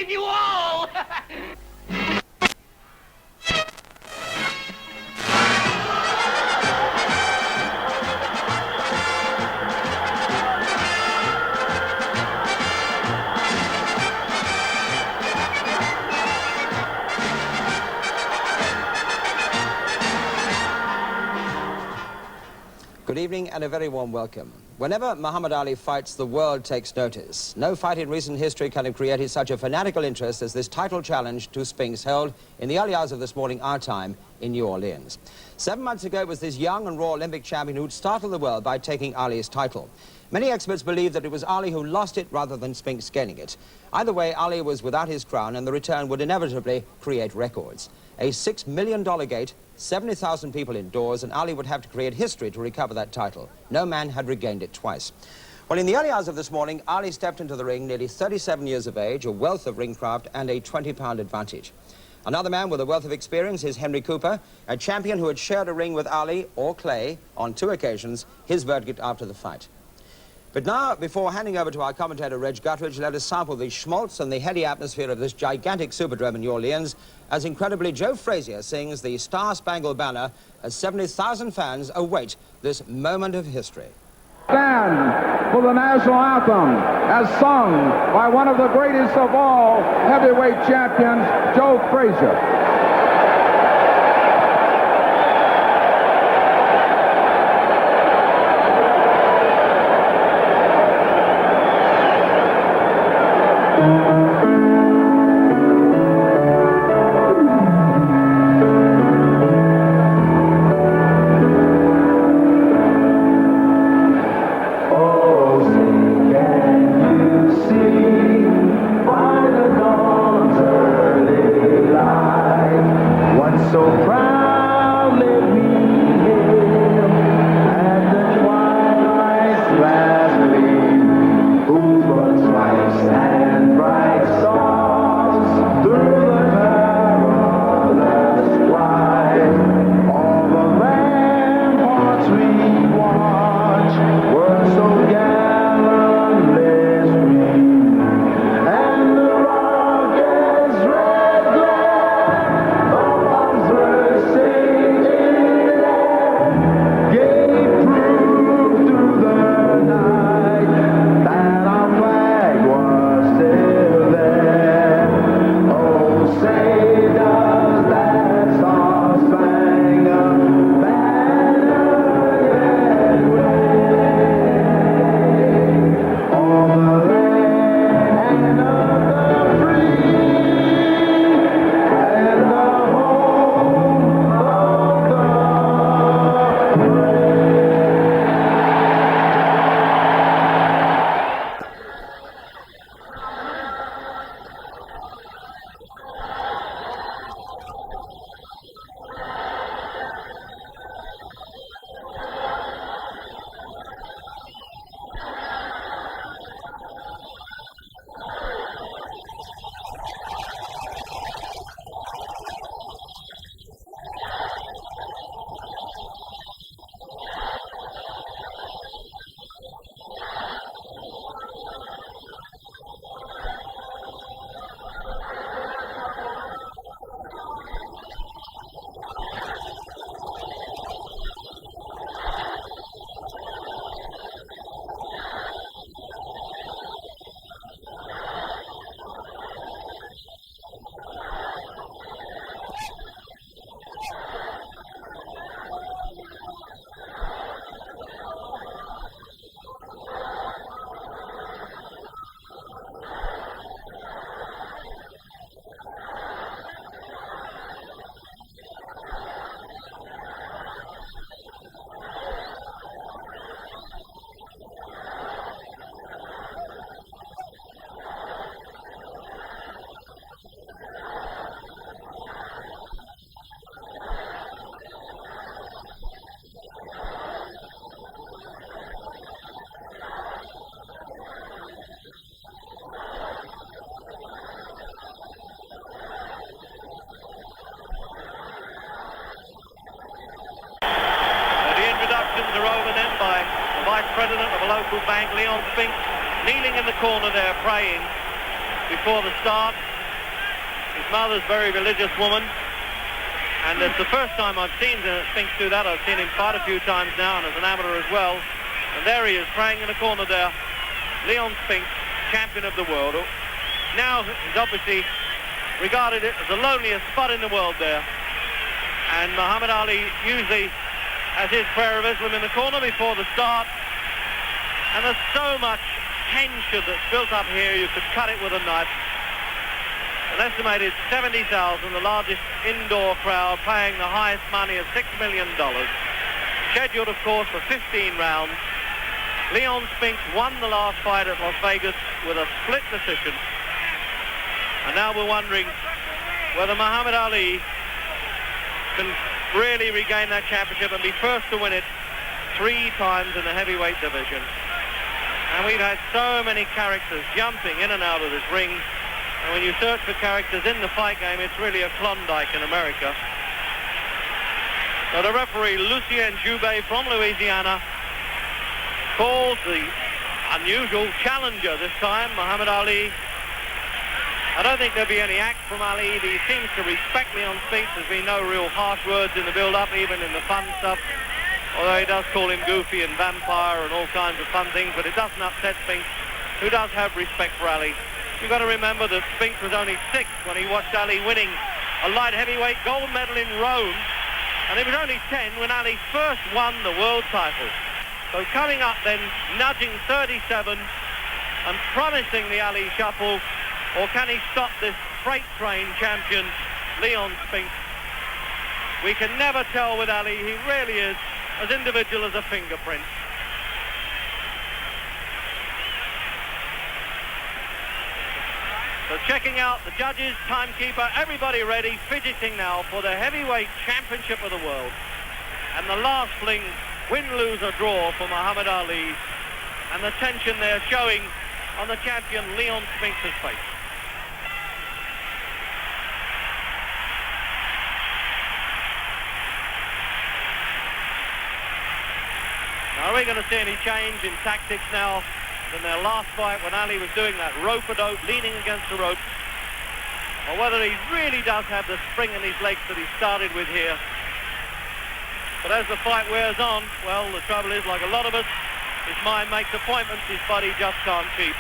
save you all! Good evening and a very warm welcome. Whenever Muhammad Ali fights, the world takes notice. No fight in recent history can have created such a fanatical interest as this title challenge to Spinks held in the early hours of this morning, our time, in New Orleans. 7 months ago, it was this young and raw Olympic champion who'd startled the world by taking Ali's title. Many experts believe that it was Ali who lost it rather than Spinks gaining it. Either way, Ali was without his crown, and the return would inevitably create records. A $6 million gate, 70,000 people indoors, and Ali would have to create history to recover that title. No man had regained it twice. Well, in the early hours of this morning, Ali stepped into the ring, nearly 37 years of age, a wealth of ringcraft, and a 20-pound advantage. Another man with a wealth of experience is Henry Cooper, a champion who had shared a ring with Ali or Clay on 2 occasions, his verdict after the fight. But now, before handing over to our commentator, Reg Guttridge, let us sample the schmaltz and the heady atmosphere of this gigantic Superdome in New Orleans as incredibly Joe Frazier sings the Star-Spangled Banner as 70,000 fans await this moment of history. Stand for the national anthem as sung by one of the greatest of all heavyweight champions, Joe Frazier. So proudly we hail at the twilight's last gleam, whose blood stripes and bright stars through the perilous flight. All the ramparts we watch were so gallantly streamed, and the rocket's red glare Are rolled in by the Vice President of a local bank, Leon Spinks, kneeling in the corner there praying before the start. His mother's a very religious woman, and it's the first time I've seen Spinks do that. I've seen him fight a few times now, and as an amateur as well. And there he is, praying in the corner there. Leon Spinks, champion of the world. Now he's obviously regarded it as the loneliest spot in the world there. And Muhammad Ali usually has his prayer of Islam in the corner before the start. And there's so much tension that's built up here, you could cut it with a knife. An estimated 70,000, the largest indoor crowd, paying the highest money of $6 million. Scheduled, of course, for 15 rounds. Leon Spinks won the last fight at Las Vegas with a split decision. And now we're wondering whether Muhammad Ali can really regain that championship and be first to win it 3 times in the heavyweight division. And we've had so many characters jumping in and out of this ring. And when you search for characters in the fight game, it's really a Klondike in America. So the referee, Lucien Joubert from Louisiana, calls the unusual challenger this time, Muhammad Ali. I don't think there'll be any act from Ali. He seems to respect Leon Spinks. There's been no real harsh words in the build-up, even in the fun stuff. Although he does call him goofy and vampire and all kinds of fun things, but it doesn't upset Spinks, who does have respect for Ali. You've got to remember that Spinks was only 6 when he watched Ali winning a light heavyweight gold medal in Rome, and he was only 10 when Ali first won the world title. So coming up then, nudging 37 and promising the Ali shuffle, or can he stop this freight train champion, Leon Spinks? We can never tell with Ali. He really is as individual as a fingerprint. So checking out the judges, timekeeper, everybody ready, fidgeting now for the heavyweight championship of the world. And the last fling, win, lose or draw for Muhammad Ali. And the tension there showing on the champion Leon Spinks' face. Are we going to see any change in tactics now than their last fight when Ali was doing that rope-a-dope, leaning against the rope? Or whether he really does have the spring in his legs that he started with here. But as the fight wears on, well, the trouble is, like a lot of us, his mind makes appointments, his body just can't keep.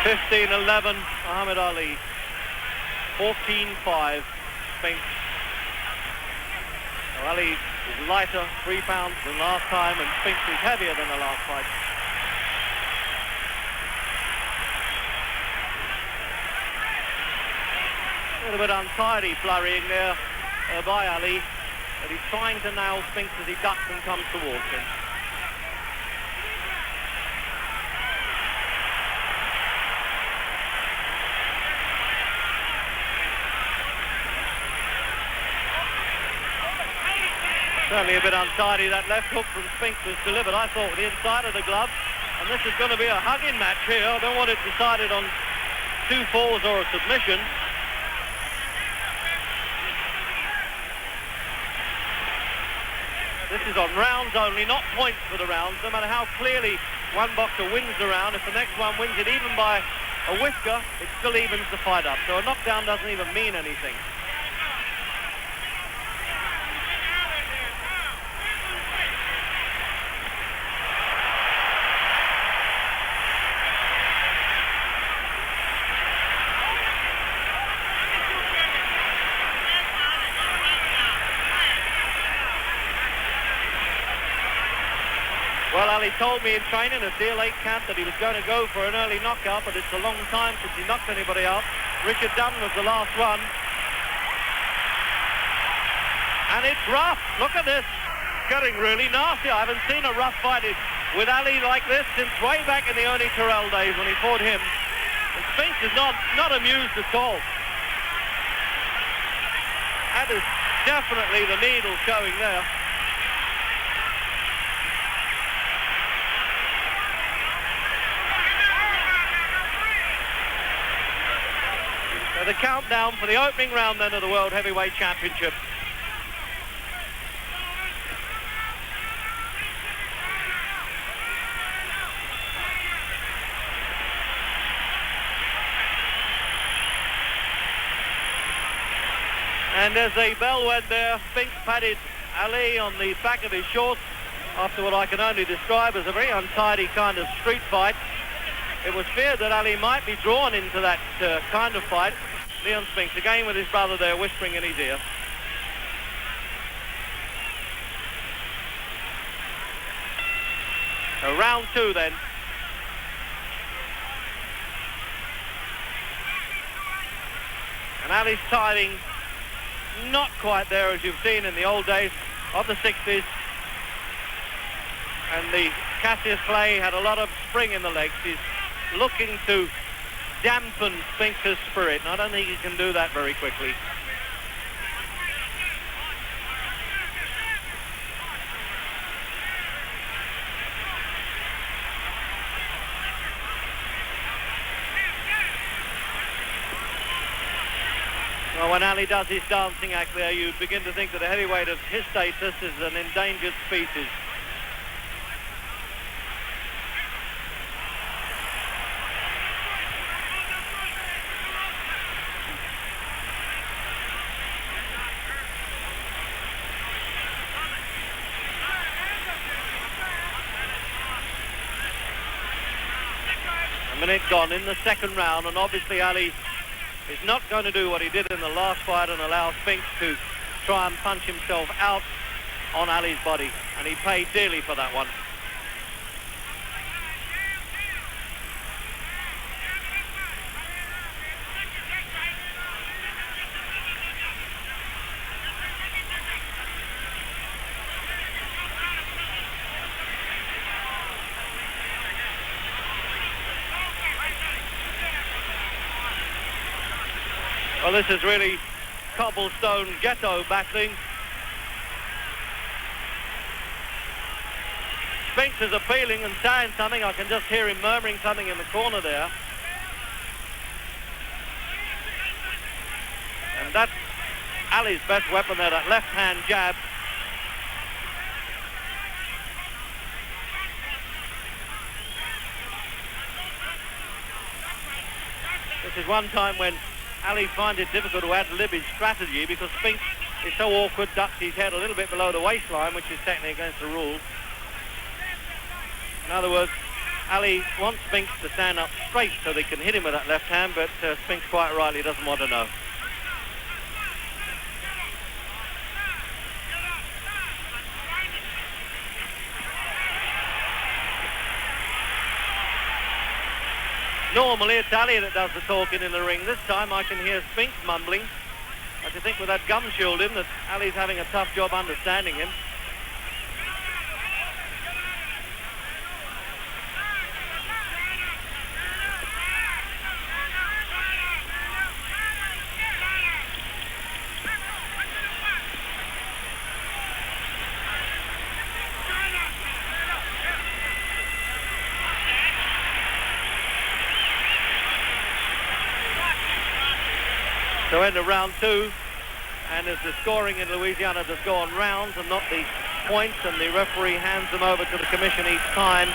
$15-11, Muhammad Ali. 14-5, Spinks. So Ali is lighter, 3 pounds than last time, and Spinks is heavier than the last fight. A little bit untidy flurrying there by Ali, but he's trying to nail Spinks as he ducks and comes towards him. Certainly a bit untidy. That left hook from Spinks was delivered, I thought, with the inside of the glove. And this is going to be a hugging match here. I don't want it decided on 2 falls or a submission. This is on rounds only, not points for the rounds. No matter how clearly one boxer wins the round, if the next one wins it even by a whisker, it still evens the fight up. So a knockdown doesn't even mean anything. Well, Ali told me in training at Deal 8 camp that he was going to go for an early knockout, but it's a long time since he knocked anybody out. Richard Dunn was the last one. And it's rough. Look at this. Getting really nasty. I haven't seen a rough fight with Ali like this since way back in the Ernie Terrell days when he fought him. And Spinks is not amused at all. That is definitely the needle showing there. So the countdown for the opening round then of the World Heavyweight Championship. And as the bell went there, Spinks patted Ali on the back of his shorts after what I can only describe as a very untidy kind of street fight. It was feared that Ali might be drawn into that kind of fight. Leon Spinks, again with his brother there, whispering in his ear. So round two then. And Ali's timing not quite there as you've seen in the old days of the 60s. And the Cassius Clay had a lot of spring in the legs. He's looking to dampen Spinks' spirit, and I don't think he can do that very quickly. Well, when Ali does his dancing act there, you begin to think that a heavyweight of his status is an endangered species. A minute gone in the second round, and obviously Ali is not going to do what he did in the last fight and allow Spinks to try and punch himself out on Ali's body, and he paid dearly for that one. Well, this is really cobblestone ghetto battling. Spinks is appealing and saying something. I can just hear him murmuring something in the corner there. And that's Ali's best weapon there, that left-hand jab. This is one time when Ali finds it difficult to ad-lib his strategy because Spinks is so awkward, ducks his head a little bit below the waistline, which is technically against the rules. In other words, Ali wants Spinks to stand up straight so they can hit him with that left hand, but Spinks quite rightly doesn't want to know. Normally it's Ali that does the talking in the ring. This time I can hear Spinks mumbling. I should think with that gum shield in that Ali's having a tough job understanding him. So end of round two, and as the scoring in Louisiana does go on rounds and not the points, and the referee hands them over to the commission each time,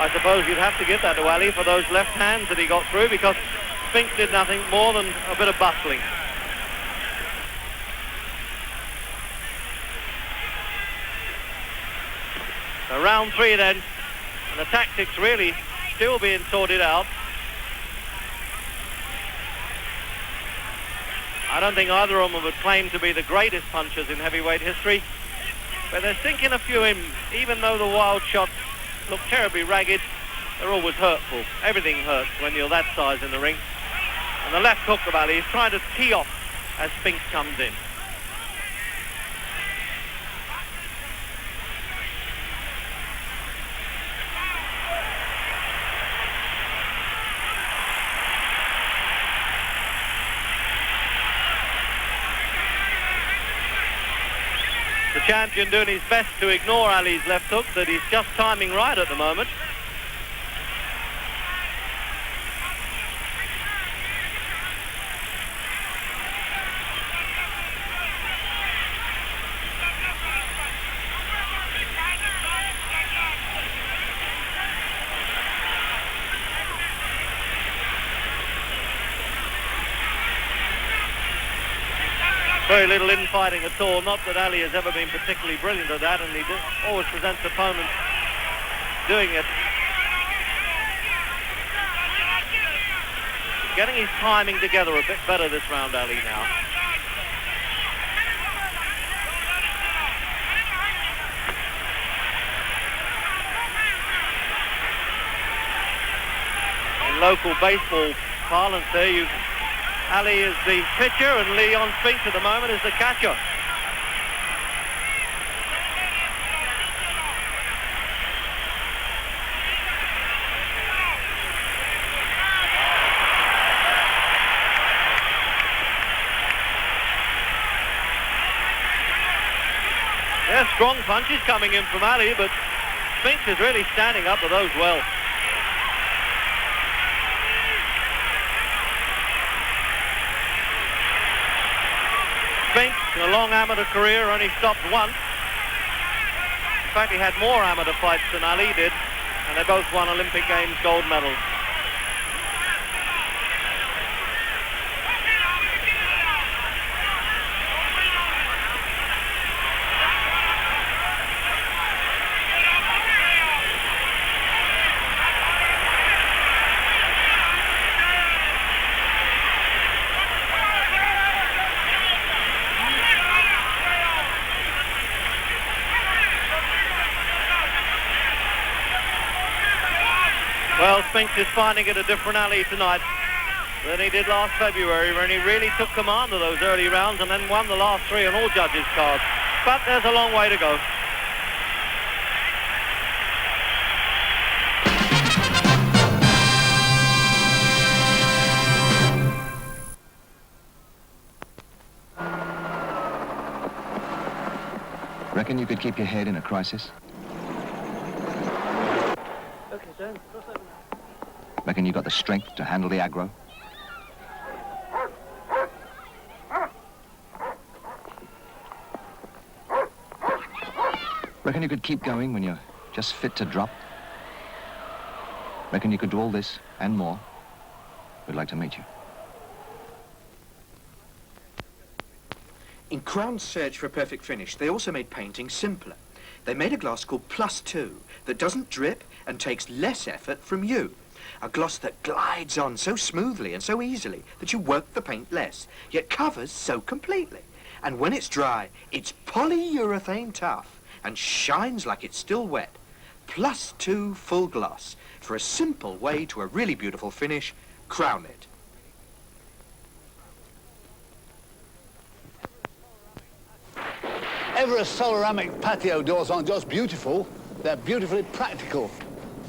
I suppose you'd have to give that to Ali for those left hands that he got through, because Spinks did nothing more than a bit of bustling. So round three then, and the tactics really still being sorted out. I don't think either of them would claim to be the greatest punchers in heavyweight history, but they're sinking a few in. Even though the wild shots look terribly ragged, they're always hurtful. Everything hurts when you're that size in the ring. And the left hook of Ali is trying to tee off as Spinks comes in. The champion doing his best to ignore Ali's left hook that he's just timing right at the moment. very little infighting at all. Not that Ali has ever been particularly brilliant at that, and he always presents opponents doing it. Getting his timing together a bit better this round, Ali, now. In local baseball parlance there, Ali is the pitcher and Leon Spinks at the moment is the catcher. Yeah, strong punches coming in from Ali, but Spinks is really standing up to those well. Spinks, a long amateur career, only stopped once. In fact, he had more amateur fights than Ali did, and they both won Olympic Games gold medals. Well, Spinks is finding it a different Ali tonight than he did last February, when he really took command of those early rounds and then won the last three on all judges' cards. But there's a long way to go. Reckon you could keep your head in a crisis? Okay, James, cross over now. Reckon you got the strength to handle the aggro? Reckon you could keep going when you're just fit to drop? Reckon you could do all this and more? We'd like to meet you. In Crown's search for a perfect finish, they also made painting simpler. They made a gloss called +2 that doesn't drip and takes less effort from you. A gloss that glides on so smoothly and so easily that you work the paint less, yet covers so completely. And when it's dry, it's polyurethane tough and shines like it's still wet. +2 full gloss for a simple way to a really beautiful finish. Crown it. Everest Solaramic patio doors aren't just beautiful, they're beautifully practical.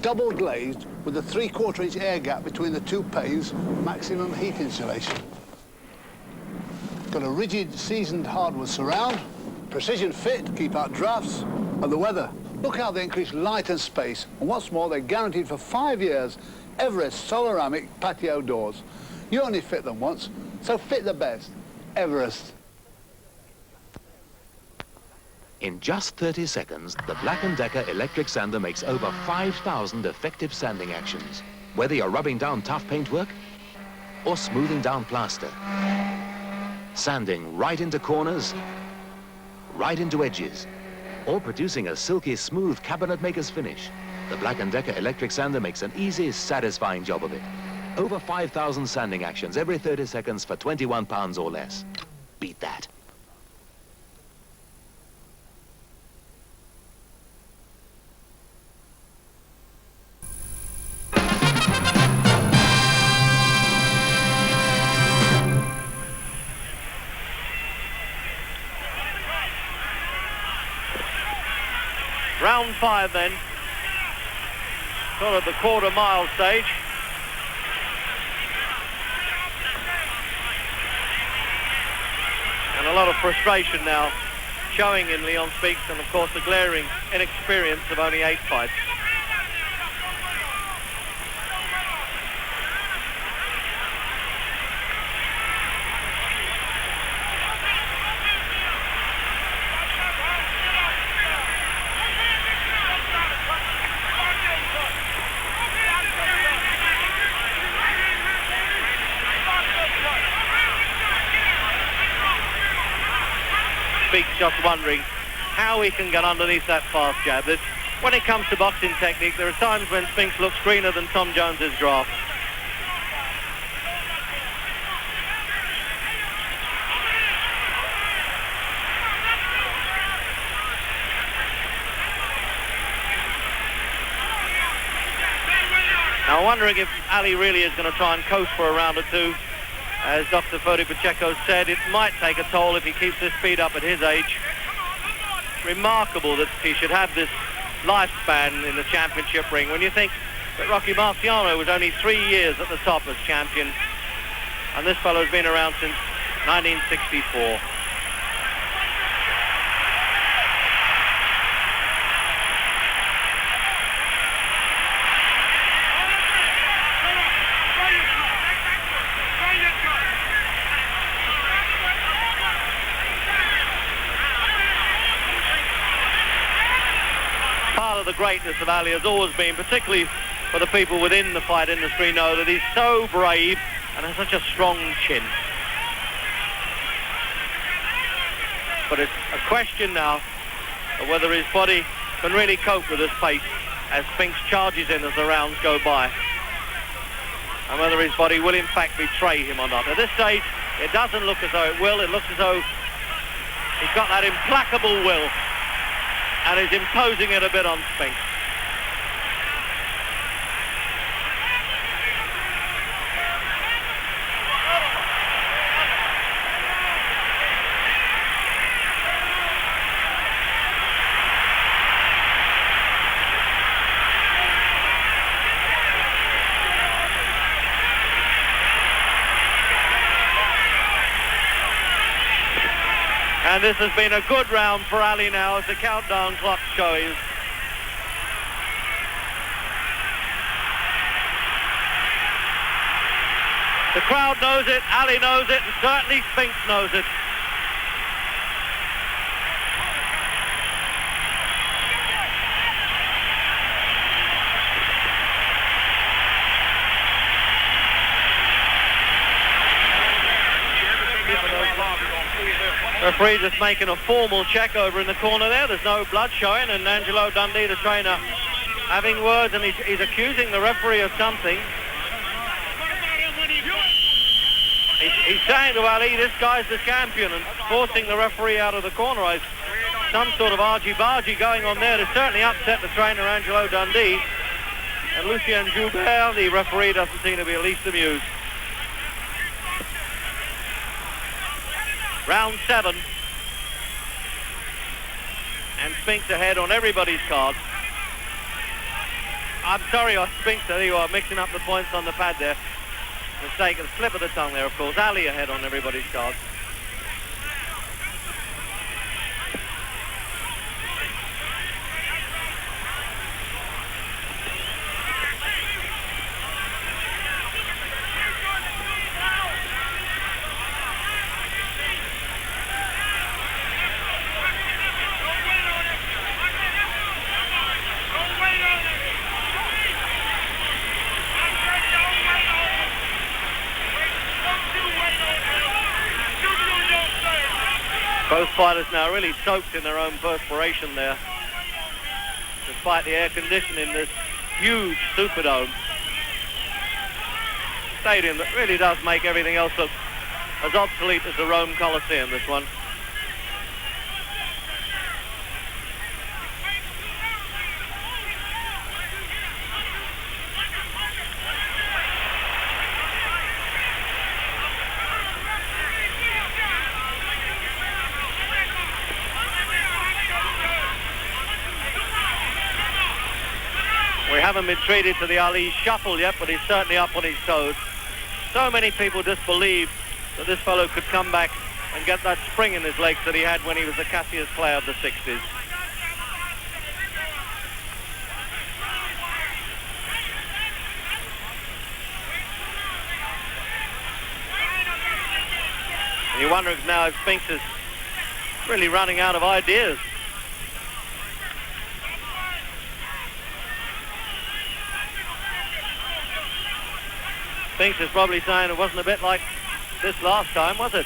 Double glazed with a 3/4 inch air gap between the two panes, maximum heat insulation. Got a rigid seasoned hardwood surround, precision fit to keep out drafts, and the weather. Look how they increase light and space, and what's more, they're guaranteed for 5 years. Everest Solaramic patio doors. You only fit them once, so fit the best. Everest. In just 30 seconds, the Black & Decker electric sander makes over 5,000 effective sanding actions. Whether you're rubbing down tough paintwork or smoothing down plaster. Sanding right into corners, right into edges, or producing a silky smooth cabinet maker's finish. The Black & Decker electric sander makes an easy, satisfying job of it. Over 5,000 sanding actions every 30 seconds for £21 or less. Beat that. Round 5 then, sort of the quarter-mile stage. And a lot of frustration now showing in Leon Spinks, and of course the glaring inexperience of only 8 fights. just wondering how he can get underneath that fast jab. When it comes to boxing technique, there are times when Spinks looks greener than Tom Jones's grass. Now, I'm wondering if Ali really is going to try and coast for a round or two. As Dr. Fodi Pacheco said, it might take a toll if he keeps this speed up at his age. Remarkable that he should have this lifespan in the championship ring when you think that Rocky Marciano was only 3 years at the top as champion, and this fellow's been around since 1964. The greatness of Ali has always been, particularly for the people within the fight industry, know that he's so brave and has such a strong chin. But it's a question now of whether his body can really cope with this pace as Spinks charges in as the rounds go by, and whether his body will in fact betray him or not. At this stage, it doesn't look as though it will. It looks as though he's got that implacable will and is imposing it a bit on Spinks. And this has been a good round for Ali now as the countdown clock shows. The crowd knows it, Ali knows it, and certainly Spinks knows it. Referee just making a formal check over in the corner there. There's no blood showing, and Angelo Dundee, the trainer, having words, and he's accusing the referee of something. He's saying to Ali, this guy's the champion, and forcing the referee out of the corner. Some sort of argy-bargy going on there to certainly upset the trainer, Angelo Dundee. And Lucien Joubert, the referee, doesn't seem to be at least amused. Round 7. And Spinks ahead on everybody's card. I'm sorry, Spinks, there you are, mixing up the points on the pad there. Mistake, a slip of the tongue there, of course. Ali ahead on everybody's card. Both fighters now really soaked in their own perspiration there, despite the air conditioning in this huge Superdome stadium that really does make everything else look as obsolete as the Rome Coliseum, this one. We haven't been treated to the Ali shuffle yet, but he's certainly up on his toes. So many people disbelieve that this fellow could come back and get that spring in his legs that he had when he was a Cassius Clay of the 60s. And you wonder now if Spinks is really running out of ideas. Spinks is probably saying it wasn't a bit like this last time, was it?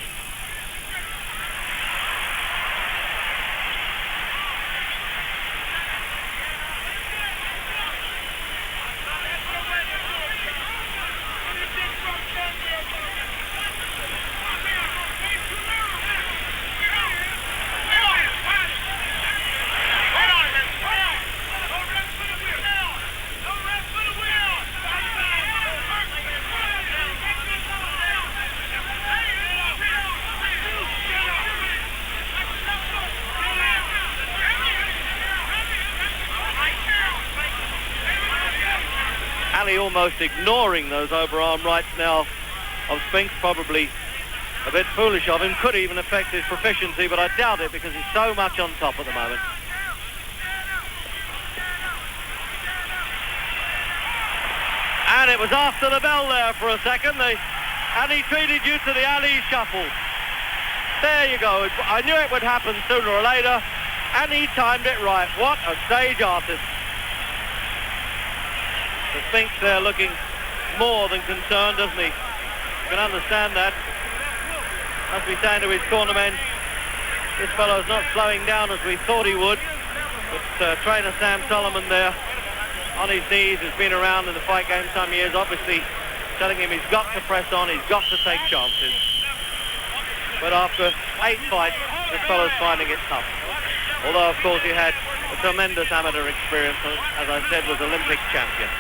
Ali almost ignoring those overarm rights now of Spinks, probably a bit foolish of him, could even affect his proficiency, but I doubt it because he's so much on top at the moment. And it was after the bell there for a second, and he treated you to the Ali shuffle. There you go. I knew it would happen sooner or later, and he timed it right. What a stage artist. The Spinks there looking more than concerned, doesn't he? You can understand that. Must be saying to his cornermen, this fellow's not slowing down as we thought he would. But trainer Sam Solomon there, on his knees, has been around in the fight game some years, obviously telling him he's got to press on, he's got to take chances. But after 8 fights, this fellow's finding it tough. Although, of course, he had a tremendous amateur experience, and, as I said, was Olympic champion.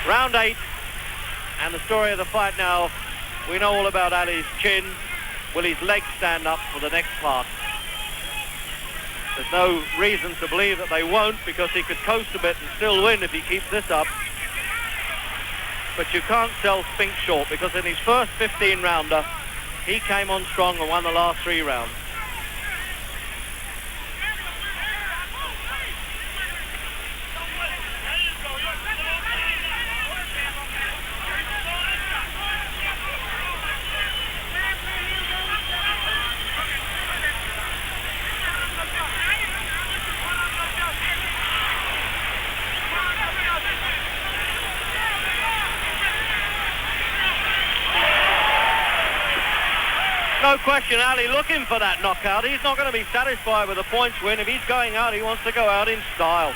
Round 8, and the story of the fight now, we know all about Ali's chin. Will his legs stand up for the next part? There's no reason to believe that they won't, because he could coast a bit and still win if he keeps this up. But you can't sell Spinks short, because in his first 15-rounder, he came on strong and won the last 3 rounds. No question, Ali looking for that knockout. He's not going to be satisfied with a points win. If he's going out, he wants to go out in style.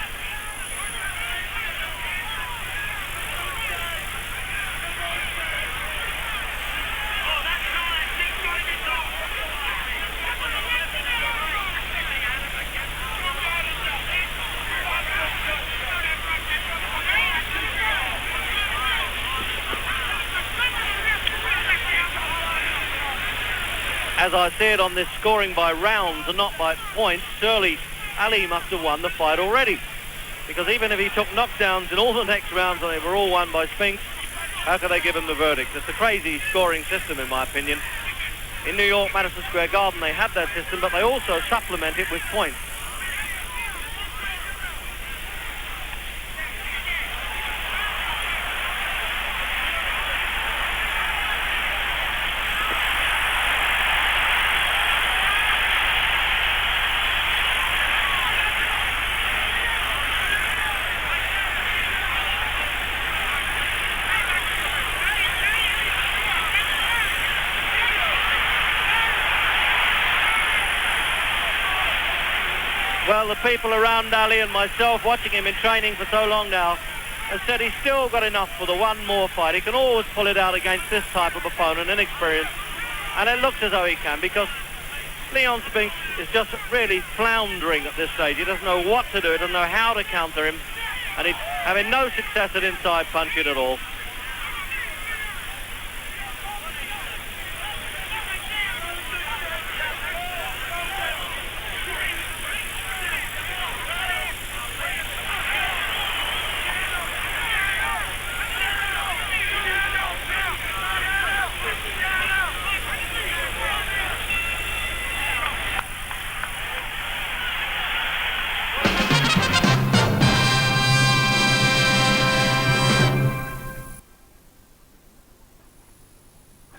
As I said, on this scoring by rounds and not by points, surely Ali must have won the fight already. Because even if he took knockdowns in all the next rounds and they were all won by Spinks, how could they give him the verdict? It's a crazy scoring system, in my opinion. In New York, Madison Square Garden, they have that system, but they also supplement it with points. Well, the people around Ali and myself, watching him in training for so long now, have said he's still got enough for the one more fight. He can always pull it out against this type of opponent, inexperienced. And it looks as though he can, because Leon Spinks is just really floundering at this stage. He doesn't know what to do, he doesn't know how to counter him, and he's having no success at inside punching at all.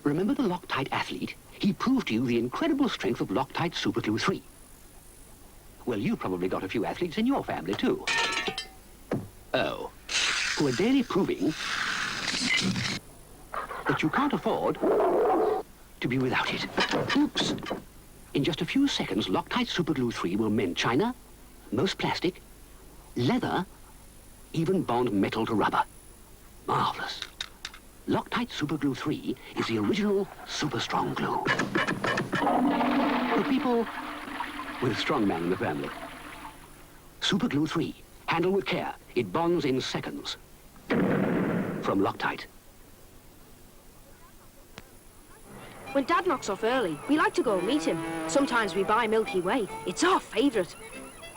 Remember the Loctite athlete? He proved to you the incredible strength of Loctite Superglue 3. Well, you've probably got a few athletes in your family, too. Oh. Who are daily proving that you can't afford to be without it. Oops. In just a few seconds, Loctite Superglue 3 will mend china, most plastic, leather, even bond metal to rubber. Marvelous. Loctite Superglue 3 is the original super strong glue. For people with a strong man in the family. Superglue 3. Handle with care. It bonds in seconds. From Loctite. When Dad knocks off early, we like to go and meet him. Sometimes we buy Milky Way. It's our favourite.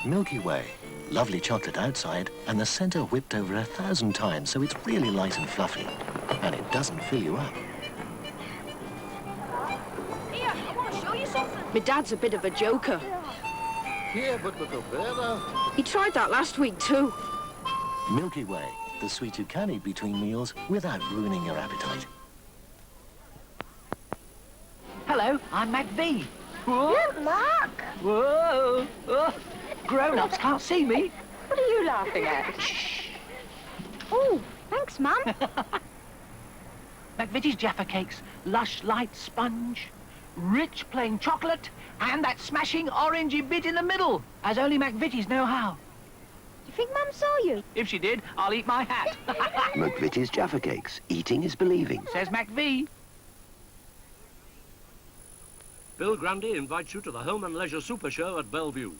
Milky Way. Lovely chocolate outside, and the centre whipped over 1,000 times, so it's really light and fluffy. And it doesn't fill you up. Here, I want to show you something. My dad's a bit of a joker. Yeah, but little better. He tried that last week too. Milky Way. The sweet you can eat between meals without ruining your appetite. Hello, I'm MacV. Whoa. Look, Mark. Whoa. Oh. Grown-ups can't see me. What are you laughing at? Shh. Oh, thanks, Mum. McVitie's Jaffa Cakes, lush, light sponge, rich plain chocolate, and that smashing orangey bit in the middle, as only McVitie's know how. Do you think Mum saw you? If she did, I'll eat my hat. McVitie's Jaffa Cakes. Eating is believing. Says MacV. Bill Grundy invites you to the Home and Leisure Super Show at Bellevue.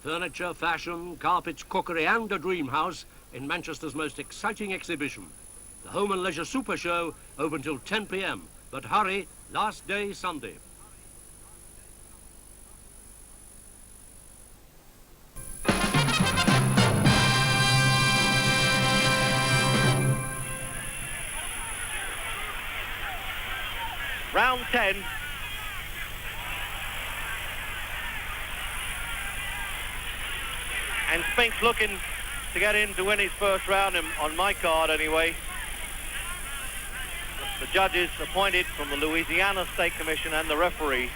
Furniture, fashion, carpets, cookery and a dream house in Manchester's most exciting exhibition. The Home and Leisure Super Show open till 10 p.m. But hurry, last day Sunday. Round 10. And Spinks looking to get in to win his first round, on my card anyway. The judges appointed from the Louisiana State Commission and the referee.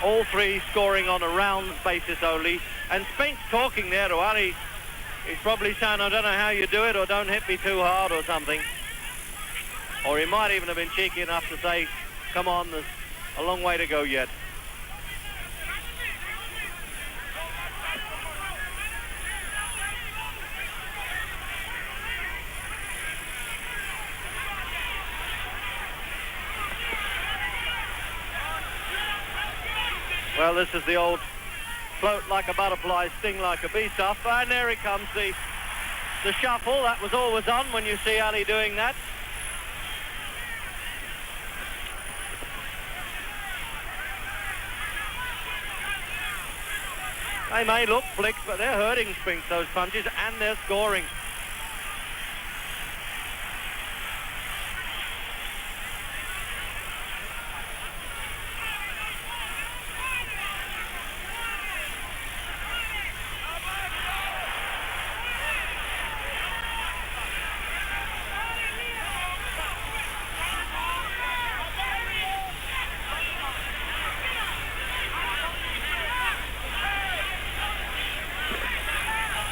All three scoring on a rounds basis only. And Spinks talking there to Ali. He's probably saying, I don't know how you do it, or don't hit me too hard or something. Or he might even have been cheeky enough to say, come on, there's a long way to go yet. Well, this is the old float like a butterfly, sting like a bee stuff. And there he comes, the shuffle. That was always on when you see Ali doing that. They may look flicks, but they're hurting Spinks, those punches, and they're scoring.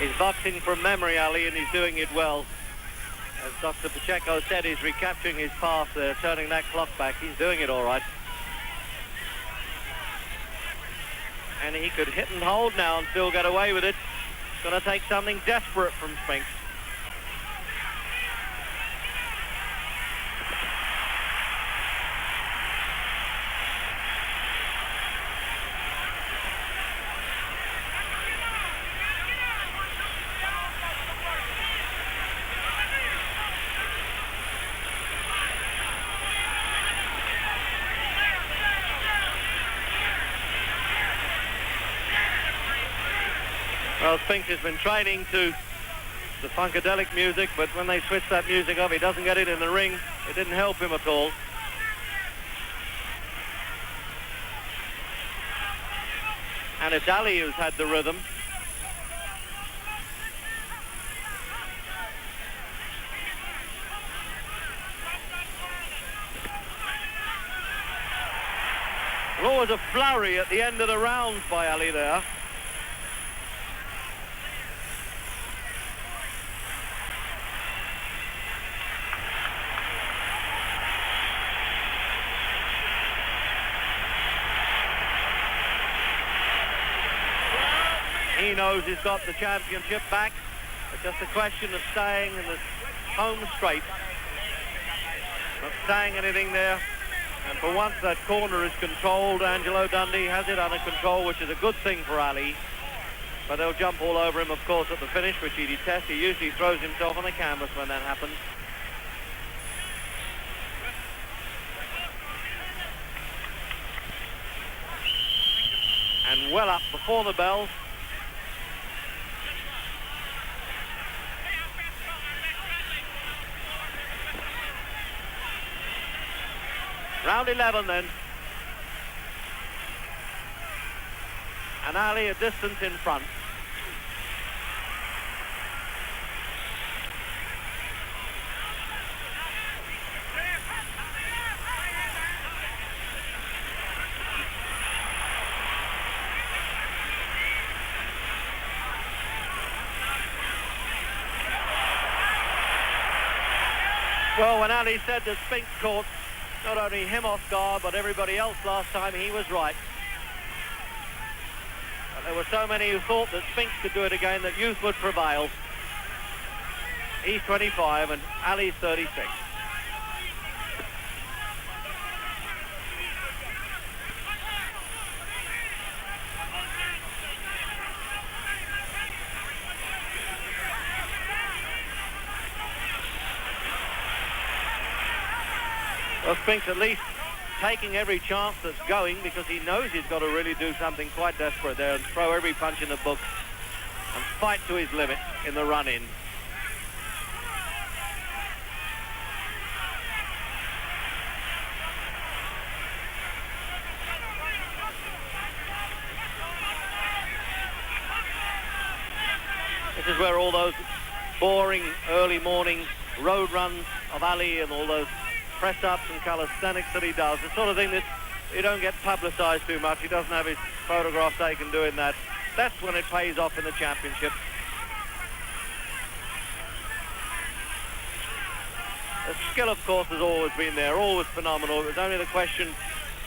He's boxing from memory, Ali, and he's doing it well. As Dr. Pacheco said, he's recapturing his path there, turning that clock back. He's doing it all right. And he could hit and hold now and still get away with it. It's going to take something desperate from Spinks. Well, Spinks has been training to the funkadelic music, but when they switch that music off, he doesn't get it in the ring. It didn't help him at all. And it's Ali who's had the rhythm. Well, always a flurry at the end of the rounds by Ali there. He knows he's got the championship back. It's just a question of staying in the home straight. Not saying anything there. And for once that corner is controlled. Angelo Dundee has it under control, which is a good thing for Ali. But they'll jump all over him, of course, at the finish, which he detests. He usually throws himself on the canvas when that happens. well up before the bell. Round 11 then. And Ali a distance in front. Well, when Ali said that Spinks caught not only him off guard, but everybody else last time, he was right. But there were so many who thought that Spinks could do it again, that youth would prevail. He's 25 and Ali's 36. Well, Spinks at least taking every chance that's going, because he knows he's got to really do something quite desperate there and throw every punch in the book and fight to his limit in the run-in. This is where all those boring early morning road runs of Ali and all those press-ups and calisthenics that he does, the sort of thing that you don't get publicised too much. He doesn't have his photograph taken doing that. That's when it pays off in the championship. The skill, of course, has always been there, always phenomenal. It was only the question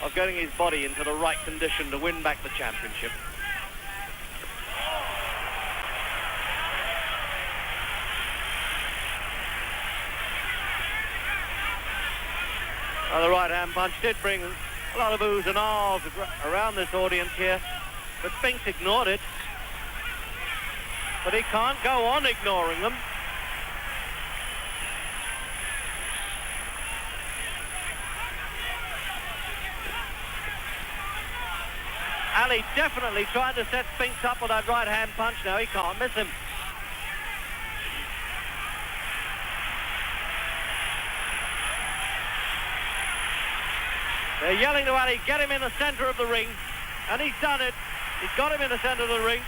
of getting his body into the right condition to win back the championship. Well, the right-hand punch did bring a lot of oohs and ahs around this audience here, but Spinks ignored it. But he can't go on ignoring them. Ali definitely trying to set Spinks up with that right-hand punch now. He can't miss him. They're yelling to Ali, get him in the centre of the ring. And he's done it. He's got him in the centre of the ring.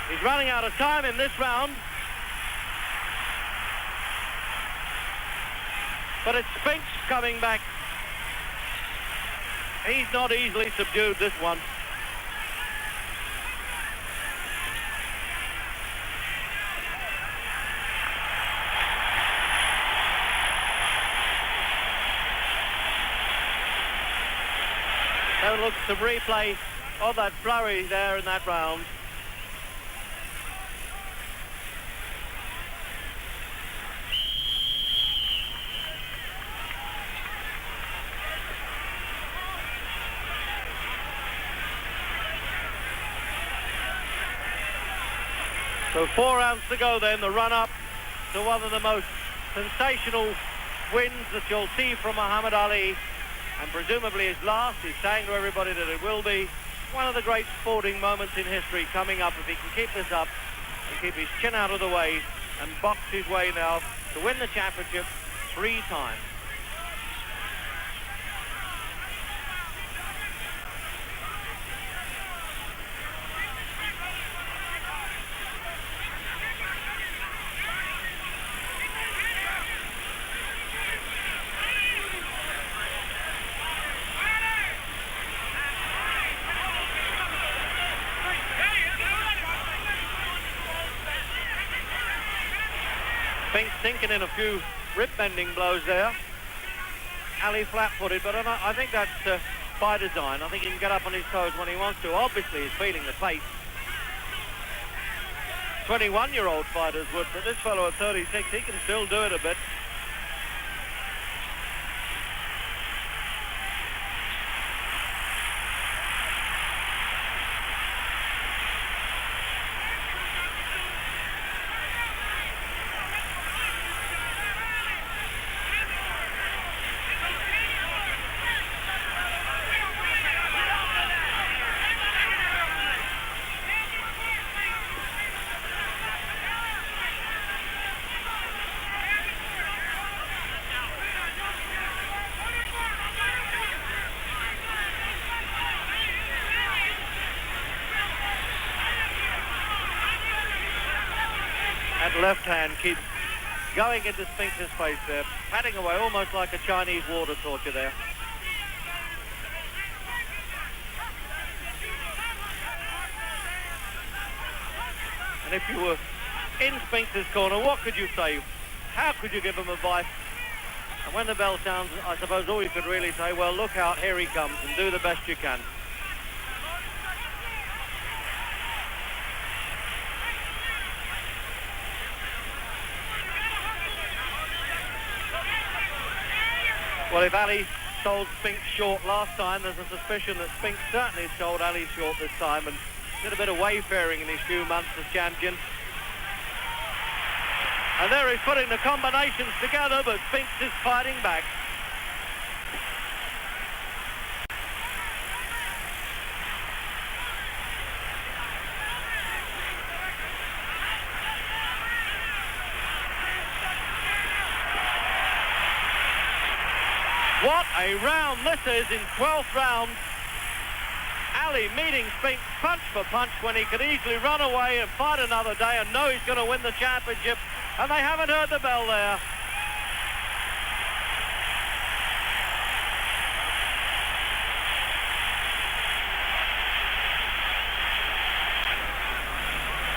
He's running out of time in this round. But it's Spinks coming back. He's not easily subdued, this one. Have a look at some replay of that flurry there in that round. So 4 rounds to go then, the run-up to one of the most sensational wins that you'll see from Muhammad Ali, and presumably his last. He's saying to everybody that it will be one of the great sporting moments in history coming up if he can keep this up and keep his chin out of the way and box his way now to win the championship 3 times. Spinks sinking in a few rib-bending blows there. Ali flat-footed, but I think that's by design. I think he can get up on his toes when he wants to. Obviously, he's feeling the pace. 21-year-old fighters would, but this fellow at 36, he can still do it a bit. left hand keeps going into Spinks' face there, patting away almost like a Chinese water torture there. And if you were in Spinks' corner, what could you say? How could you give him advice? And when the bell sounds, I suppose all you could really say, well, look out, here he comes, and do the best you can. Well, if Ali sold Spinks short last time, there's a suspicion that Spinks certainly sold Ali short this time and did a bit of wayfaring in his few months as champion. And there he's putting the combinations together, but Spinks is fighting back. What a round this is in 12th round. Ali meeting Spinks punch for punch when he could easily run away and fight another day and know he's going to win the championship. And they haven't heard the bell there.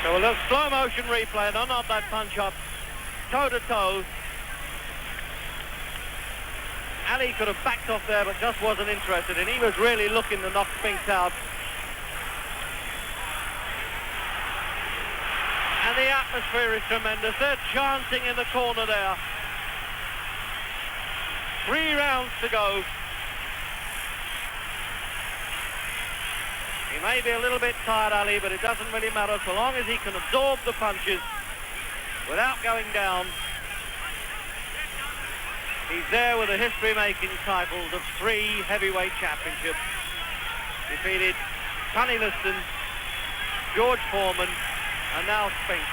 So a little slow motion replay, no, not that punch up, toe to toe. Ali could have backed off there, but just wasn't interested, and he was really looking to knock Spinks out. And the atmosphere is tremendous. They're chanting in the corner there. 3 rounds to go. He may be a little bit tired, Ali, but it doesn't really matter so long as he can absorb the punches without going down. He's there with the history-making titles of 3 heavyweight championships. Defeated Sonny Liston, George Foreman, and now Spinks.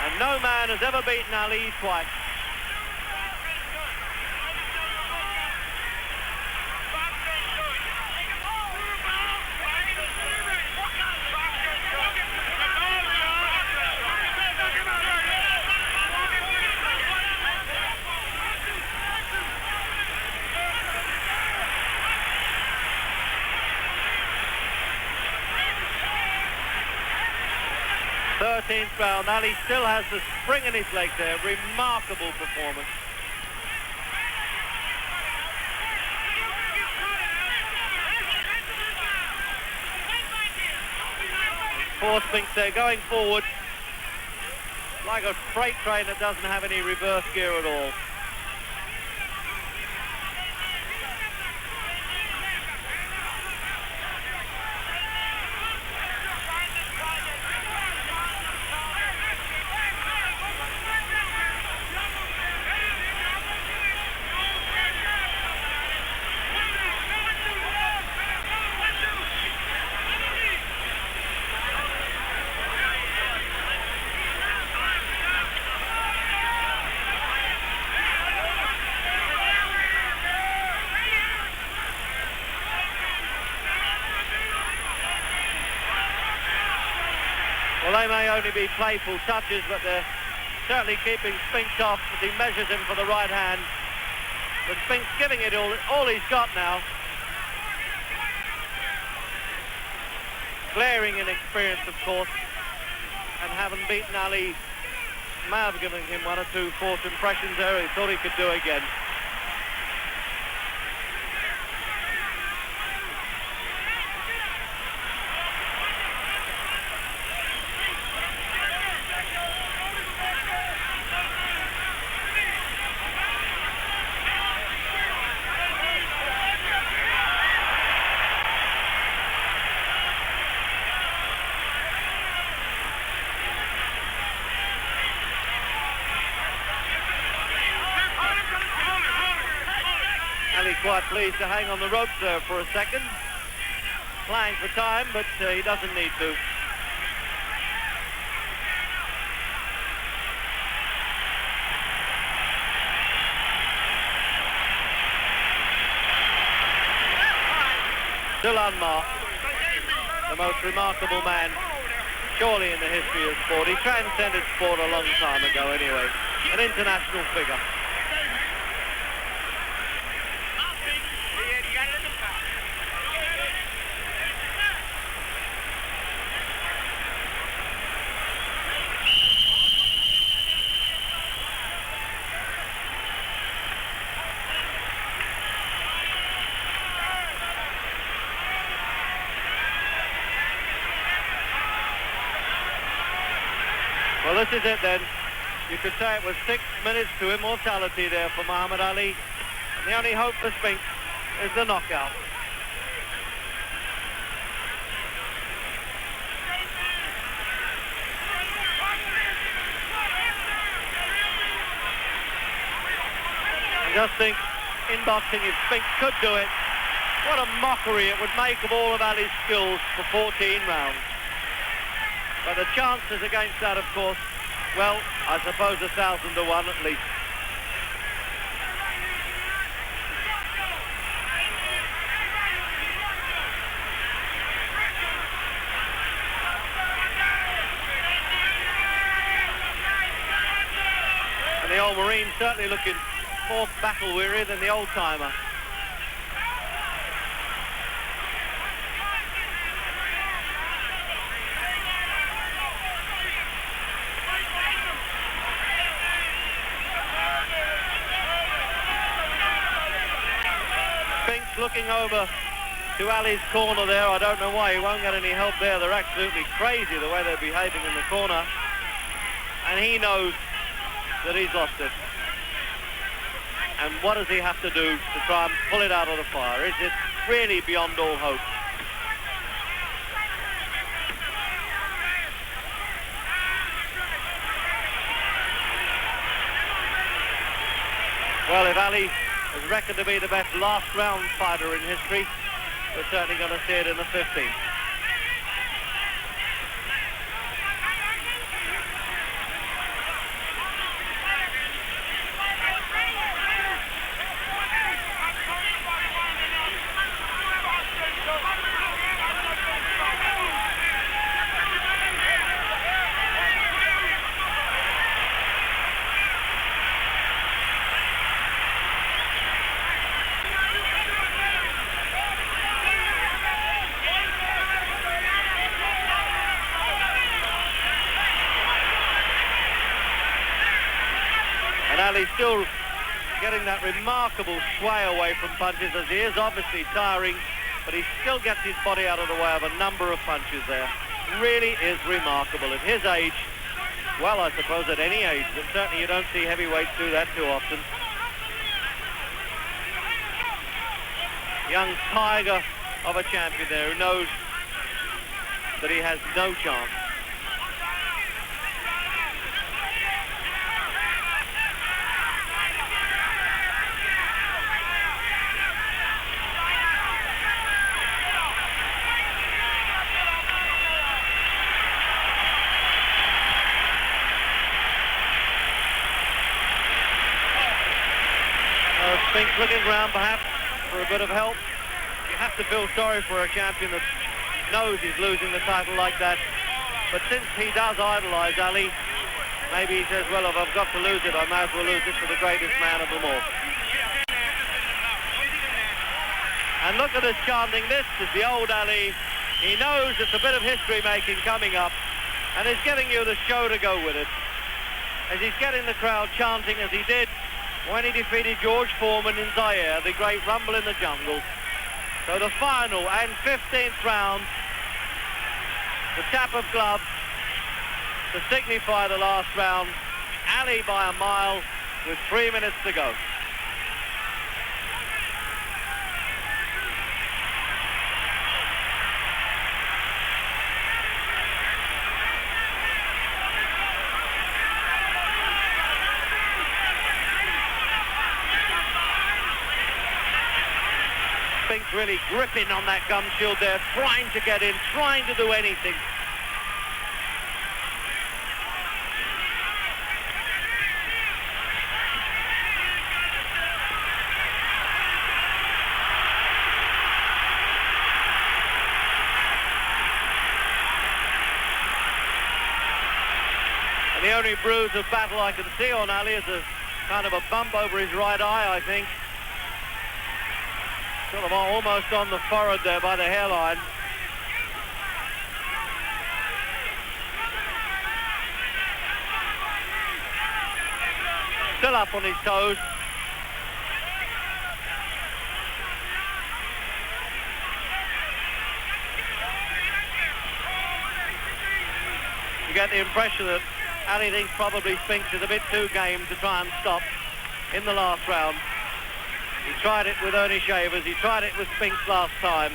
And no man has ever beaten Ali twice. Round. Ali still has the spring in his leg there. Remarkable performance. Poor Spinks there going forward like a freight train that doesn't have any reverse gear at all. Well, they may only be playful touches, but they're certainly keeping Spinks off as he measures him for the right hand. But Spinks giving it all he's got now. Glaring inexperience, of course, and having beaten Ali, may have given him 1 or 2 false impressions there. He thought he could do again. Quite pleased to hang on the ropes there for a second, playing for time, but he doesn't need to. Still unmarked, the most remarkable man surely in the history of sport. He transcended sport a long time ago anyway. An international figure. Well, this is it then. You could say it was 6 minutes to immortality there for Muhammad Ali. And the only hope for Spinks is the knockout. And just think, in boxing, if Spinks could do it, what a mockery it would make of all of Ali's skills for 14 rounds. But the chances against that, of course, well, I suppose 1,000 to 1 at least. And the old Marine certainly looking more battle-weary than the old-timer. Looking over to Ali's corner there. I don't know why he won't get any help there. They're absolutely crazy the way they're behaving in the corner. And he knows that he's lost it. And what does he have to do to try and pull it out of the fire? Is it really beyond all hope? Well, if Ali is reckoned to be the best last round fighter in history, we're certainly going to see it in the 15th. Ali's still getting that remarkable sway away from punches, as he is obviously tiring, but he still gets his body out of the way of a number of punches there. Really is remarkable at his age. Well, I suppose at any age, but certainly you don't see heavyweights do that too often. Young tiger of a champion there who knows that he has no chance. Spinks looking around perhaps for a bit of help. You have to feel sorry for a champion that knows he's losing the title like that. But since he does idolise Ali, maybe he says, well, if I've got to lose it, I may as well lose it to the greatest man of them all. And look at us chanting, this is the old Ali. He knows it's a bit of history making coming up, and he's giving you the show to go with it. As he's getting the crowd chanting as he did when he defeated George Foreman in Zaire, the great Rumble in the Jungle. So the final and 15th round, the tap of gloves to signify the last round. Ali by a mile with 3 minutes to go. Spinks really gripping on that gum shield there, trying to get in, trying to do anything. And the only bruise of battle I can see on Ali is a kind of a bump over his right eye, I think. Sort of almost on the forehead there by the hairline. Still up on his toes. You get the impression that Ali thinks probably Spinks is a bit too game to try and stop in the last round. He tried it with Ernie Shavers, he tried it with Spinks last time,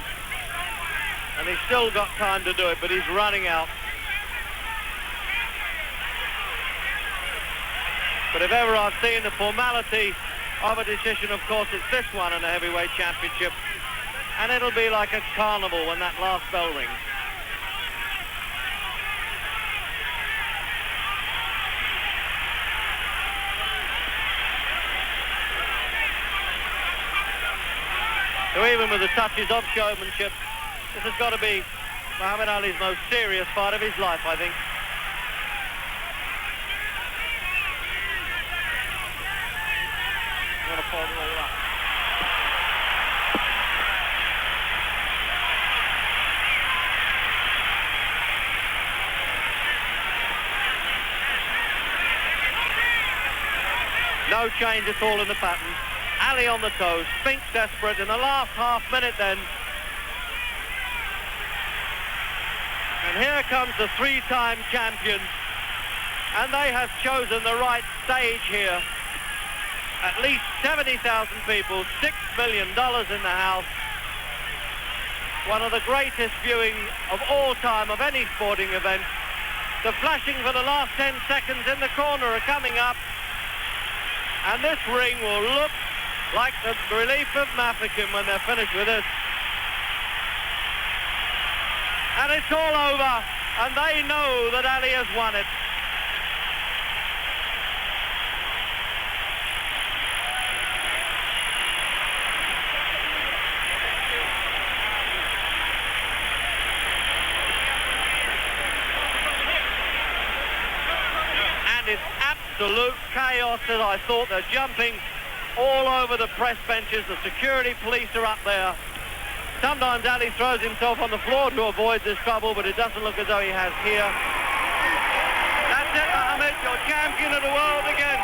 and he's still got time to do it, but he's running out. But if ever I've seen the formality of a decision, of course, it's this one in the heavyweight championship, and it'll be like a carnival when that last bell rings. So even with the touches of showmanship, this has got to be Muhammad Ali's most serious part of his life, I think. I'm going to fold it all up. No change at all in the pattern. Ali on the toes, Spinks desperate in the last half minute then. And here comes the three-time champion. And they have chosen the right stage here. At least 70,000 people, $6 million in the house. One of the greatest viewing of all time of any sporting event. The flashing for the last 10 seconds in the corner are coming up. And this ring will look like the relief of Mafeking when they're finished with this. And it's all over, and they know that Ali has won it. And it's absolute chaos, as I thought. They're jumping all over the press benches. The security police are up there. Sometimes Ali throws himself on the floor to avoid this trouble, but it doesn't look as though he has here. That's it, Mohammed, you're champion of the world again.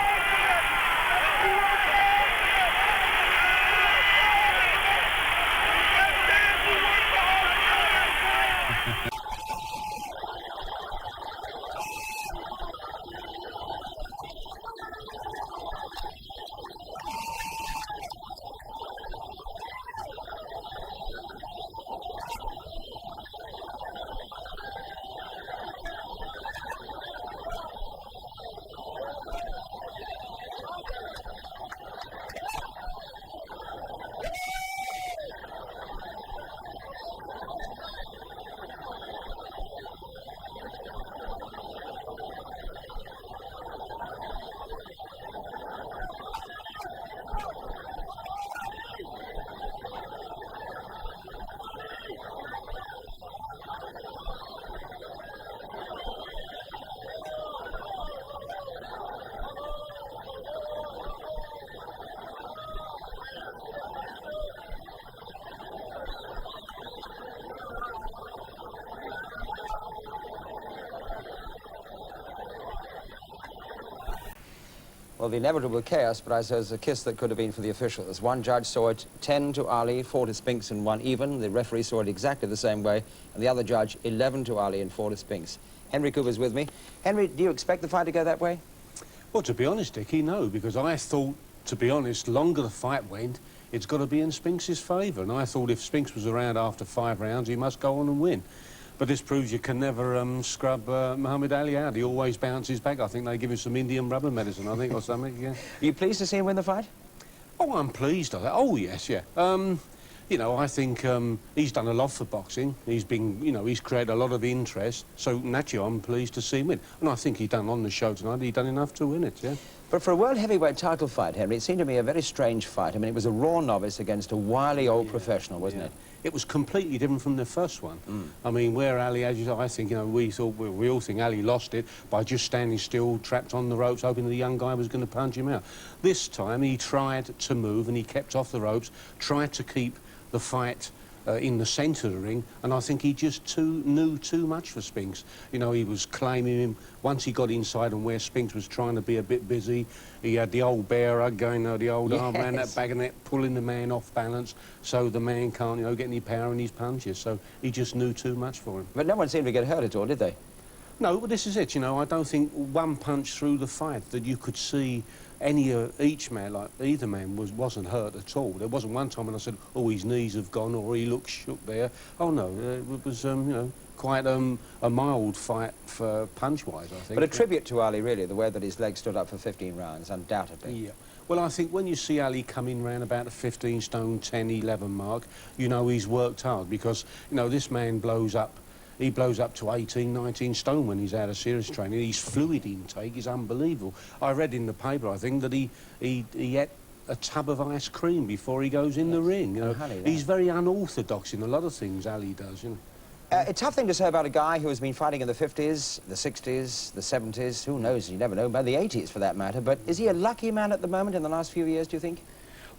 Well, the inevitable chaos, but I suppose a kiss that could have been for the officials. One judge saw it 10 to Ali, 4 to Spinks and 1 even. The referee saw it exactly the same way. And the other judge, 11 to Ali and 4 to Spinks. Henry Cooper's with me. Henry, do you expect the fight to go that way? Well, to be honest, Dickie, no, because I thought, to be honest, longer the fight went, it's got to be in Spinks' favour. And I thought if Spinks was around after 5 rounds, he must go on and win. But this proves you can never scrub Muhammad Ali out. He always bounces back. I think they give him some Indian rubber medicine, I think, or something, yeah. Are you pleased to see him win the fight? Oh, I'm pleased. Oh, yes, yeah. You know, I think he's done a lot for boxing. He's been, you know, he's created a lot of interest. So, naturally, I'm pleased to see him win. And I think he done on the show tonight, he done enough to win it, yeah. But for a world heavyweight title fight, Henry, it seemed to me a very strange fight. I mean, it was a raw novice against a wily old professional, wasn't it? it was completely different from the first one. I mean, where Ali, as you, I think, you know, we all think Ali lost it by just standing still, trapped on the ropes, hoping the young guy was going to punch him out. This time he tried to move and he kept off the ropes, tried to keep the fight in the centre of the ring, and I think he just knew too much for Spinks. You know, he was claiming him. Once he got inside and where Spinks was trying to be a bit busy, he had the old bear hug going, the old arm around that bagonet, pulling the man off balance so the man can't, you know, get any power in his punches. So he just knew too much for him. But no one seemed to get hurt at all, did they? No, but this is it, you know, I don't think one punch through the fight that you could see each man, like either man, wasn't hurt at all. There wasn't one time when I said, oh, his knees have gone or he looks shook there. Oh, no, it was, you know, quite a mild fight for punch-wise, I think. But a tribute to Ali, really, the way that his legs stood up for 15 rounds, undoubtedly. Yeah. Well, I think when you see Ali coming round about the 15 stone, 10, 11 mark, you know he's worked hard because, you know, this man blows up. He blows up to 18, 19 stone when he's out of serious training. His fluid intake is unbelievable. I read in the paper, I think, that he ate a tub of ice cream before he goes in the ring. You know, he's very unorthodox in a lot of things, Ali does, you know. A tough thing to say about a guy who has been fighting in the 50s, the 60s, the 70s, who knows, you never know, about the 80s for that matter, but is he a lucky man at the moment in the last few years, do you think?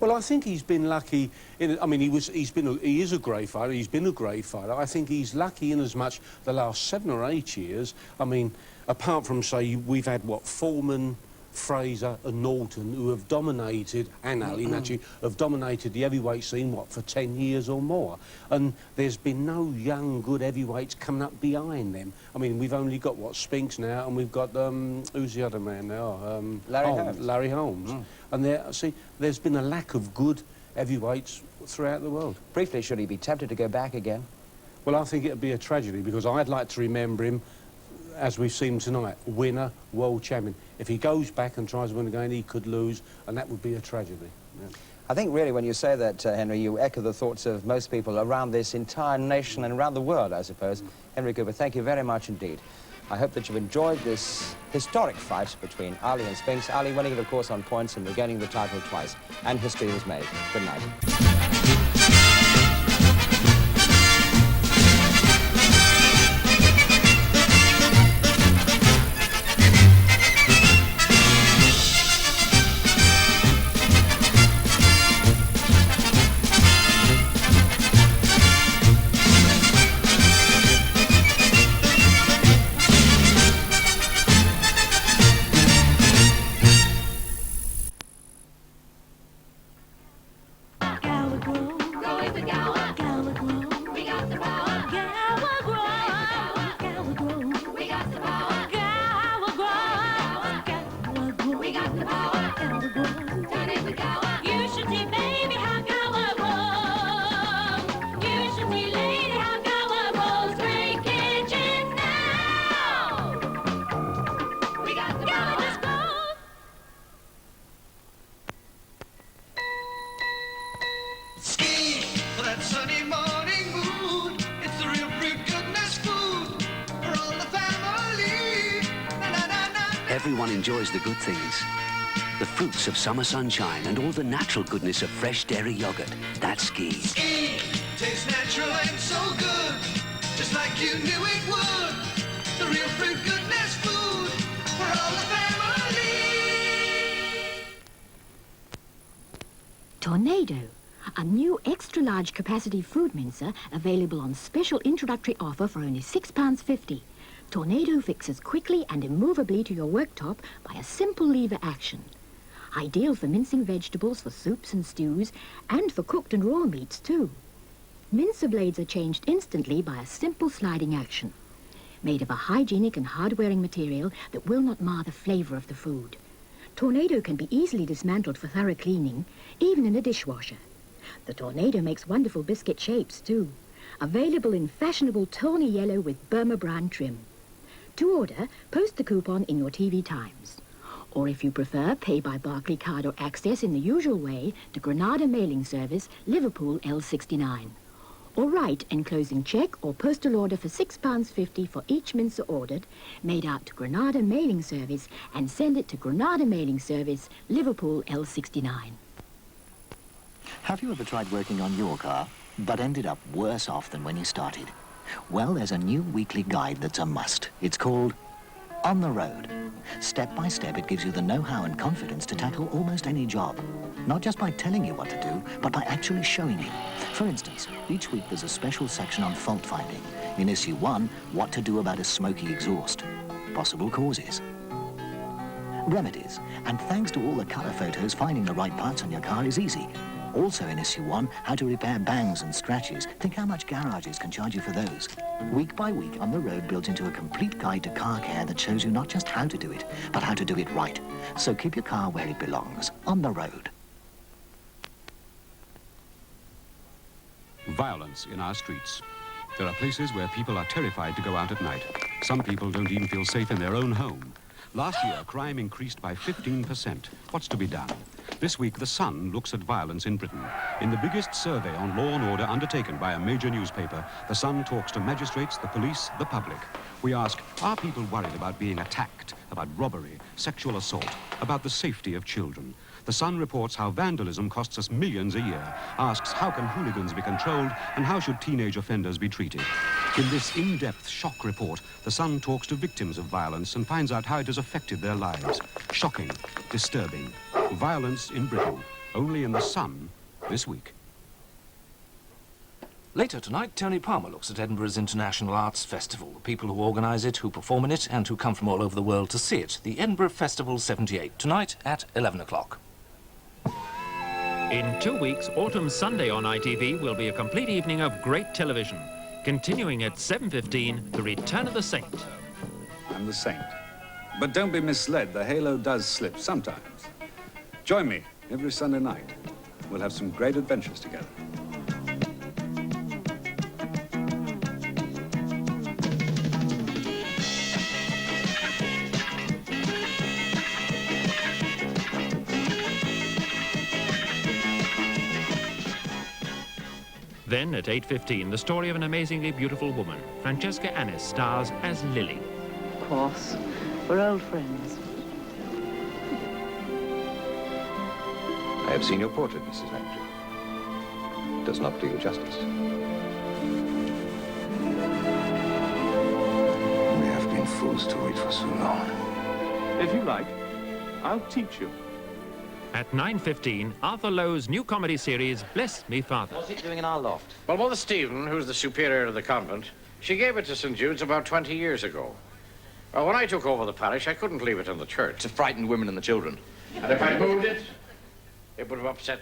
Well, I think he's been lucky in, I mean, he is a great fighter, he's been a great fighter. I think he's lucky in as much the last 7 or 8 years. I mean, apart from, say, we've had, what, Foreman, Fraser and Norton, who have dominated, and Ali, naturally, have dominated the heavyweight scene, what, for 10 years or more. And there's been no young, good heavyweights coming up behind them. I mean, we've only got, what, Spinks now, and we've got, who's the other man now? Larry Holmes. And see, there's been a lack of good heavyweights throughout the world. Briefly, should he be tempted to go back again? Well, I think it'd be a tragedy, because I'd like to remember him, as we've seen tonight, winner, world champion. If he goes back and tries to win again, he could lose, and that would be a tragedy. Yeah. I think, really, when you say that, Henry, you echo the thoughts of most people around this entire nation and around the world, I suppose. Henry Cooper, thank you very much indeed. I hope that you've enjoyed this historic fight between Ali and Spinks. Ali winning it, of course, on points and regaining the title twice. And history was made. Good night. Everyone enjoys the good things. The fruits of summer sunshine and all the natural goodness of fresh dairy yogurt. That's Ski. Ski tastes natural and so good, just like you knew it would. The real fruit goodness food for all the family. Tornado, a new extra-large capacity food mincer available on special introductory offer for only £6.50. Tornado fixes quickly and immovably to your worktop by a simple lever action. Ideal for mincing vegetables for soups and stews, and for cooked and raw meats too. Mincer blades are changed instantly by a simple sliding action. Made of a hygienic and hard-wearing material that will not mar the flavour of the food. Tornado can be easily dismantled for thorough cleaning, even in a dishwasher. The Tornado makes wonderful biscuit shapes too. Available in fashionable tawny yellow with Burma brown trim. To order, post the coupon in your TV Times. Or if you prefer, pay by Barclaycard or Access in the usual way to Granada Mailing Service, Liverpool L69. Or write enclosing cheque or postal order for £6.50 for each mincer ordered, made out to Granada Mailing Service, and send it to Granada Mailing Service, Liverpool L69. Have you ever tried working on your car? but ended up worse off than when he started. Well, there's a new weekly guide that's a must. It's called On the Road. Step by step, it gives you the know-how and confidence to tackle almost any job. Not just by telling you what to do, but by actually showing you. For instance, each week there's a special section on fault finding. In issue 1, what to do about a smoky exhaust. Possible causes. Remedies. And thanks to all the colour photos, finding the right parts on your car is easy. Also in issue 1, how to repair bangs and scratches. Think how much garages can charge you for those. Week by week, On the Road builds into a complete guide to car care that shows you not just how to do it, but how to do it right. So keep your car where it belongs, on the road. Violence in our streets. There are places where people are terrified to go out at night. Some people don't even feel safe in their own home. Last year, crime increased by 15%. What's to be done? This week, The Sun looks at violence in Britain. In the biggest survey on law and order undertaken by a major newspaper, The Sun talks to magistrates, the police, the public. We ask, are people worried about being attacked, about robbery, sexual assault, about the safety of children? The Sun reports how vandalism costs us millions a year, asks how can hooligans be controlled and how should teenage offenders be treated. In this in-depth shock report, The Sun talks to victims of violence and finds out how it has affected their lives. Shocking, disturbing. Violence in Britain. Only in The Sun this week. Later tonight, Tony Palmer looks at Edinburgh's International Arts Festival, the people who organise it, who perform in it, and who come from all over the world to see it. The Edinburgh Festival 78, tonight at 11 o'clock. In 2 weeks, Autumn Sunday on ITV will be a complete evening of great television. Continuing at 7:15, The Return of the Saint. I'm the Saint. But don't be misled, the halo does slip sometimes. Join me every Sunday night. We'll have some great adventures together. Then at 8:15, the story of an amazingly beautiful woman. Francesca Annis stars as Lily. Of course. We're old friends. I have seen your portrait, Mrs. Landry. It does not do you justice. We have been fools to wait for so long. If you like, I'll teach you. At 9:15, Arthur Lowe's new comedy series, Bless Me Father. What's it doing in our loft? Well, Mother Stephen, who's the superior of the convent, she gave it to St. Jude's about 20 years ago. Well, when I took over the parish, I couldn't leave it in the church. To frighten women and the children. And if I moved it, it would have upset